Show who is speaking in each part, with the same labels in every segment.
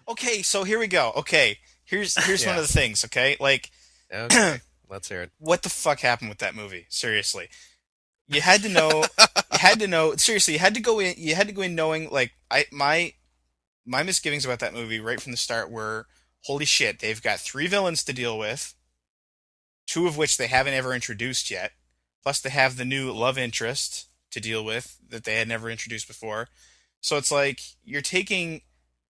Speaker 1: Okay, so here we go. Okay, here's one
Speaker 2: Yeah.
Speaker 1: of the things. Okay, like
Speaker 2: Okay. Let's hear it.
Speaker 1: what the fuck happened with that movie? Seriously, you had to know. You had to know. Seriously, you had to go in. You had to go in knowing like my misgivings about that movie right from the start were holy shit. They've got three villains to deal with, two of which they haven't ever introduced yet. Plus, they have the new love interest to deal with that they had never introduced before. So it's like you're taking,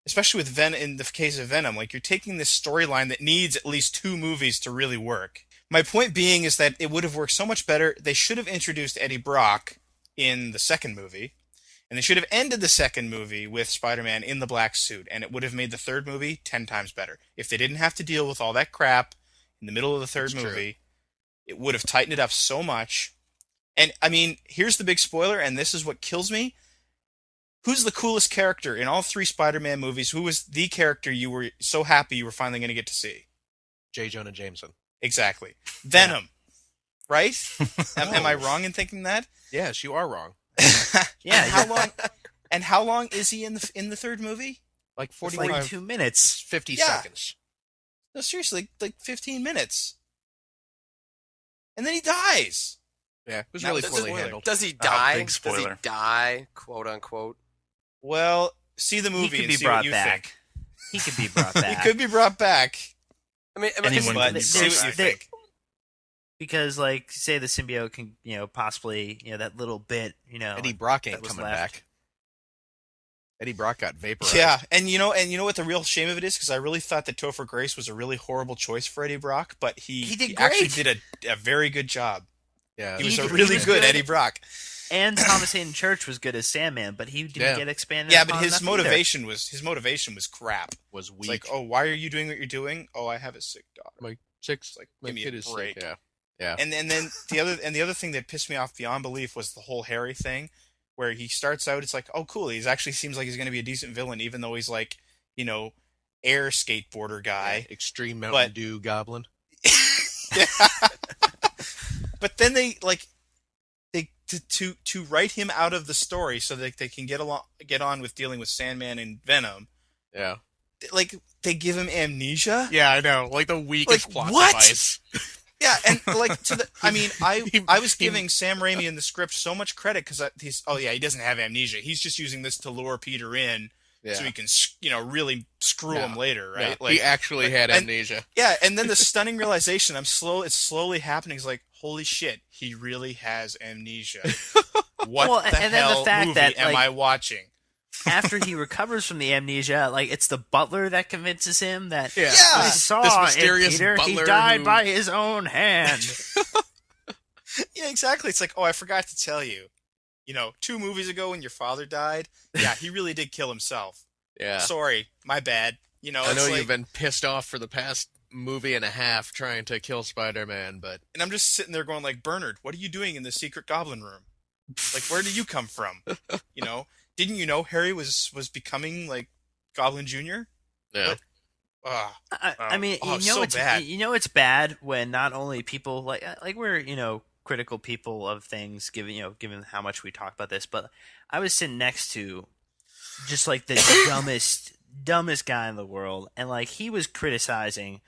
Speaker 1: especially with Venom, in the case of Venom, like you're taking this storyline that needs at least two movies to really work. My point being is that it would have worked so much better. They should have introduced Eddie Brock in the second movie, and they should have ended the second movie with Spider-Man in the black suit, and it would have made the third movie 10 times better. If they didn't have to deal with all that crap in the middle of the
Speaker 2: It's
Speaker 1: third
Speaker 2: true.
Speaker 1: movie, it would have tightened it up so much. And I mean, here's the big spoiler, and this is what kills me. Who's the coolest character in all three Spider-Man movies? Who was the character you were so happy you were finally going to get to see?
Speaker 2: J. Jonah Jameson.
Speaker 1: Exactly.
Speaker 2: Yeah.
Speaker 1: Venom, right? Am I
Speaker 2: No.
Speaker 1: wrong in thinking that?
Speaker 2: Yes, you are wrong.
Speaker 1: And
Speaker 3: Yeah,
Speaker 1: how long? And how long is he in the third movie?
Speaker 2: Like
Speaker 3: it's
Speaker 2: 45,
Speaker 3: like 2 minutes.
Speaker 2: 50
Speaker 1: Yeah.
Speaker 2: seconds.
Speaker 1: No, seriously, like 15 minutes, and then he dies.
Speaker 2: Yeah, it was
Speaker 1: Now,
Speaker 2: really
Speaker 1: that's a
Speaker 2: poorly
Speaker 1: spoiler.
Speaker 2: handled.
Speaker 4: Does he die?
Speaker 5: big
Speaker 4: Does he
Speaker 5: spoiler.
Speaker 4: die? Quote unquote.
Speaker 1: Well, see the
Speaker 3: He
Speaker 1: movie
Speaker 3: could
Speaker 1: and
Speaker 3: be
Speaker 1: see what
Speaker 3: brought
Speaker 1: you
Speaker 3: back.
Speaker 1: think.
Speaker 3: He could be brought
Speaker 1: He
Speaker 3: back.
Speaker 1: could be brought back,
Speaker 5: Anyone
Speaker 1: but
Speaker 5: can be
Speaker 1: see
Speaker 5: brought
Speaker 1: what you
Speaker 5: back.
Speaker 1: think.
Speaker 3: Because, like, say the symbiote can, possibly, that little bit,
Speaker 2: Eddie Brock ain't
Speaker 3: that was
Speaker 2: coming
Speaker 3: left.
Speaker 2: back. Eddie Brock got vaporized.
Speaker 1: Yeah, and you know what the real shame of it is? Because I really thought that Topher Grace was a really horrible choice for Eddie Brock, but
Speaker 3: He did
Speaker 1: actually
Speaker 3: great.
Speaker 1: did a very good job.
Speaker 2: Yeah.
Speaker 1: He was a
Speaker 3: He
Speaker 1: really
Speaker 3: was
Speaker 1: good
Speaker 3: good.
Speaker 1: Eddie Brock.
Speaker 3: And Thomas Hayden Church was good as Sandman, but he didn't
Speaker 2: Yeah.
Speaker 3: get expanded.
Speaker 1: Yeah, but
Speaker 3: upon
Speaker 1: his
Speaker 3: enough either.
Speaker 1: motivation was crap.
Speaker 2: was
Speaker 1: It's
Speaker 2: weak.
Speaker 1: like, oh, why are you doing what you're doing? Oh, I have a sick daughter.
Speaker 2: My six.
Speaker 1: It's like,
Speaker 2: My
Speaker 1: give me
Speaker 2: kid
Speaker 1: a
Speaker 2: is
Speaker 1: break.
Speaker 2: sick. Yeah. Yeah.
Speaker 1: And then the other thing that pissed me off beyond belief was the whole Harry thing, where he starts out, it's like, oh, cool, he's actually seems like he's going to be a decent villain, even though he's like, air skateboarder guy.
Speaker 2: Extreme Mountain
Speaker 1: But-
Speaker 2: Dew goblin.
Speaker 1: Yeah. But then they like they to write him out of the story so that they can get on with dealing with Sandman and Venom.
Speaker 2: Yeah.
Speaker 1: Like they give him amnesia.
Speaker 2: Yeah, I know. Like the weakest
Speaker 1: Like,
Speaker 2: plot
Speaker 1: what?
Speaker 2: device.
Speaker 1: Yeah, and like I mean, I was
Speaker 2: He-
Speaker 1: giving Sam Raimi in the script so much credit because he doesn't have amnesia. He's just using this to lure Peter in
Speaker 2: Yeah.
Speaker 1: so he can really screw him later, right?
Speaker 2: Yeah,
Speaker 1: Like
Speaker 2: he actually had
Speaker 1: and-
Speaker 2: amnesia.
Speaker 1: yeah, and then the stunning realization it's slowly happening. It's like holy shit, he really has amnesia. What
Speaker 3: Well,
Speaker 1: the
Speaker 3: and then the
Speaker 1: hell
Speaker 3: fact
Speaker 1: movie
Speaker 3: that,
Speaker 1: am
Speaker 3: like,
Speaker 1: I watching?
Speaker 3: After he recovers from the amnesia, like, it's the butler that convinces him that
Speaker 2: Yeah.
Speaker 3: I
Speaker 1: This
Speaker 3: saw
Speaker 2: mysterious
Speaker 3: it, Peter. He
Speaker 2: butler
Speaker 3: died
Speaker 2: who-
Speaker 3: by his own hand.
Speaker 1: Yeah, exactly. It's like, oh, I forgot to tell you. 2 movies ago when your father died, yeah, he really did kill himself.
Speaker 2: Yeah.
Speaker 1: Sorry, my bad.
Speaker 2: I know
Speaker 1: it's like,
Speaker 2: you've been pissed off for the past movie and a half trying to kill Spider-Man, but
Speaker 1: and I'm just sitting there going like, Bernard, what are you doing in the secret goblin room? Like, where did you come from? Didn't you know Harry was becoming like Goblin Jr.?
Speaker 2: yeah.
Speaker 1: What?
Speaker 3: I mean,
Speaker 1: so
Speaker 3: it's
Speaker 1: bad.
Speaker 3: it's bad when not only people like we're critical people of things, given how much we talk about this, but I was sitting next to just like the dumbest guy in the world, and like he was criticizing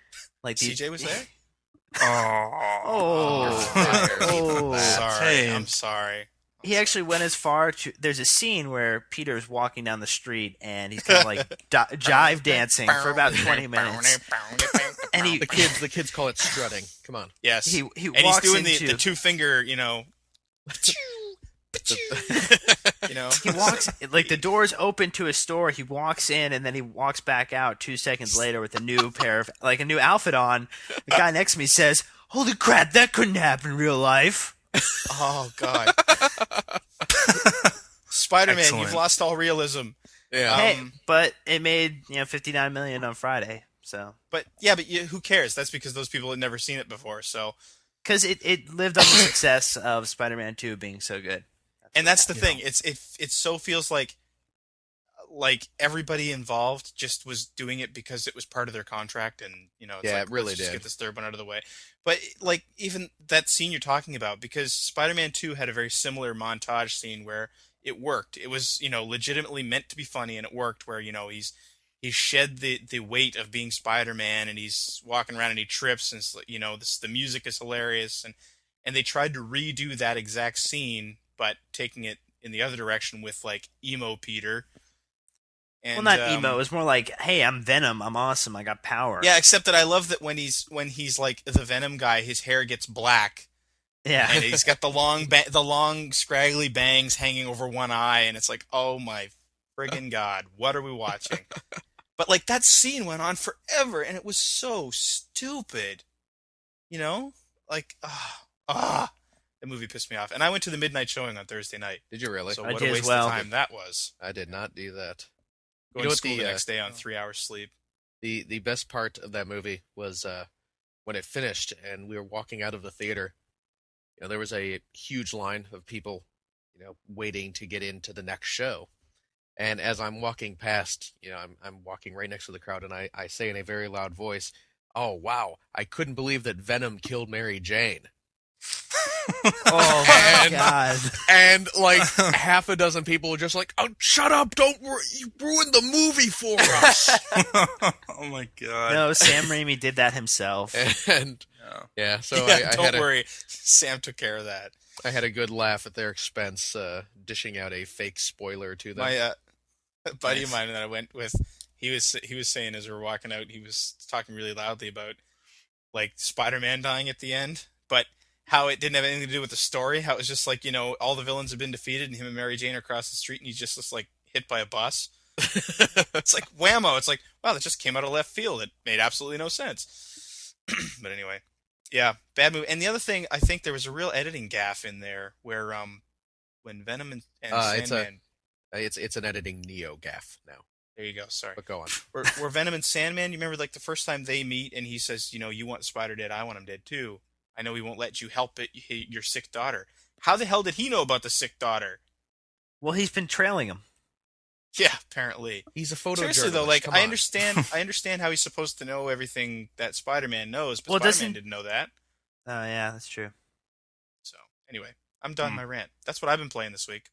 Speaker 3: like the
Speaker 1: CJ was there.
Speaker 3: Oh, oh.
Speaker 1: Sorry,
Speaker 5: Hey.
Speaker 1: I'm sorry.
Speaker 3: He actually went as far to. There's a scene where Peter's walking down the street and he's kind of like jive dancing for about 20 minutes, and he
Speaker 2: The kids call it strutting. Come on.
Speaker 1: Yes,
Speaker 3: he
Speaker 1: and he's
Speaker 3: walks
Speaker 1: doing
Speaker 3: into
Speaker 1: the 2-finger,
Speaker 3: he walks like the door's open to a store. He walks in and then he walks back out 2 seconds later with a new pair of a new outfit on. The guy next to me says, "Holy crap, that couldn't happen in real life."
Speaker 1: Oh God, Spider-Man,
Speaker 5: Excellent.
Speaker 1: you've lost all realism.
Speaker 2: Yeah.
Speaker 3: Hey, but it made 59 million on Friday, so
Speaker 1: But who cares? That's because those people had never seen it before. So,
Speaker 3: because it lived on the success of Spider-Man 2 being so good.
Speaker 1: and that's the thing. It so feels like everybody involved just was doing it because it was part of their contract, and it's
Speaker 2: Yeah,
Speaker 1: like,
Speaker 2: it really
Speaker 1: let's just
Speaker 2: did.
Speaker 1: get this third one out of the way. But like even that scene you're talking about, because Spider-Man 2 had a very similar montage scene where it worked. It was legitimately meant to be funny, and it worked. Where he's he's shed the weight of being Spider-Man, and he's walking around and he trips, and the music is hilarious, and they tried to redo that exact scene, but taking it in the other direction with like emo Peter. And,
Speaker 3: well, not emo. It was more like, "Hey, I'm Venom. I'm awesome. I got power."
Speaker 1: Yeah, except that I love that when he's like the Venom guy, his hair gets black.
Speaker 3: Yeah.
Speaker 1: And he's got the long scraggly bangs hanging over one eye, and it's like, oh my friggin' god, what are we watching? But like that scene went on forever, and it was so stupid, like the movie pissed me off. And I went to the midnight showing on Thursday night.
Speaker 2: Did you really?
Speaker 1: So
Speaker 3: I
Speaker 1: what
Speaker 3: did
Speaker 1: a
Speaker 3: as
Speaker 1: waste
Speaker 3: well.
Speaker 1: of time that was.
Speaker 2: I did not do that.
Speaker 1: Going
Speaker 2: know
Speaker 1: to
Speaker 2: what
Speaker 1: school
Speaker 2: the,
Speaker 1: the next day on 3 hours sleep.
Speaker 2: The best part of that movie was when it finished and we were walking out of the theater. There was a huge line of people, waiting to get into the next show. And as I'm walking past, I'm walking right next to the crowd, and I say in a very loud voice, "Oh, wow, I couldn't believe that Venom killed Mary Jane."
Speaker 3: Oh my god!
Speaker 2: And like half a dozen people were just like, "Oh, shut up! You ruined the movie for us."
Speaker 1: Oh my god!
Speaker 3: No, Sam Raimi did that himself.
Speaker 2: And yeah, so
Speaker 1: yeah,
Speaker 2: I
Speaker 1: don't worry, Sam took care of that.
Speaker 2: I had a good laugh at their expense, dishing out a fake spoiler to them.
Speaker 1: My buddy of mine that I went with, he was saying as we were walking out, he was talking really loudly about like Spider-Man dying at the end, but how it didn't have anything to do with the story. How it was just like, all the villains have been defeated, and him and Mary Jane are across the street, and he's just like hit by a bus. It's like whammo. It's like, wow, that just came out of left field. It made absolutely no sense. But anyway, yeah, bad movie. And the other thing, I think there was a real editing gaffe in there where when Venom and Sandman.
Speaker 2: It's an editing neo gaff now.
Speaker 1: There you go. Sorry.
Speaker 2: But go on.
Speaker 1: Where Venom and Sandman, you remember like the first time they meet, and he says, you want Spider dead, I want him dead too. I know he won't let you help it, your sick daughter. How the hell did he know about the sick daughter?
Speaker 3: Well, he's been trailing him.
Speaker 1: Yeah, apparently.
Speaker 2: He's a photojournalist.
Speaker 1: Seriously though, like
Speaker 2: Come
Speaker 1: I
Speaker 2: on.
Speaker 1: understand how he's supposed to know everything that Spider-Man knows, but
Speaker 3: Well,
Speaker 1: Spider-Man didn't know that.
Speaker 3: Oh yeah, that's true.
Speaker 1: So anyway, I'm done my rant. That's what I've been playing this week.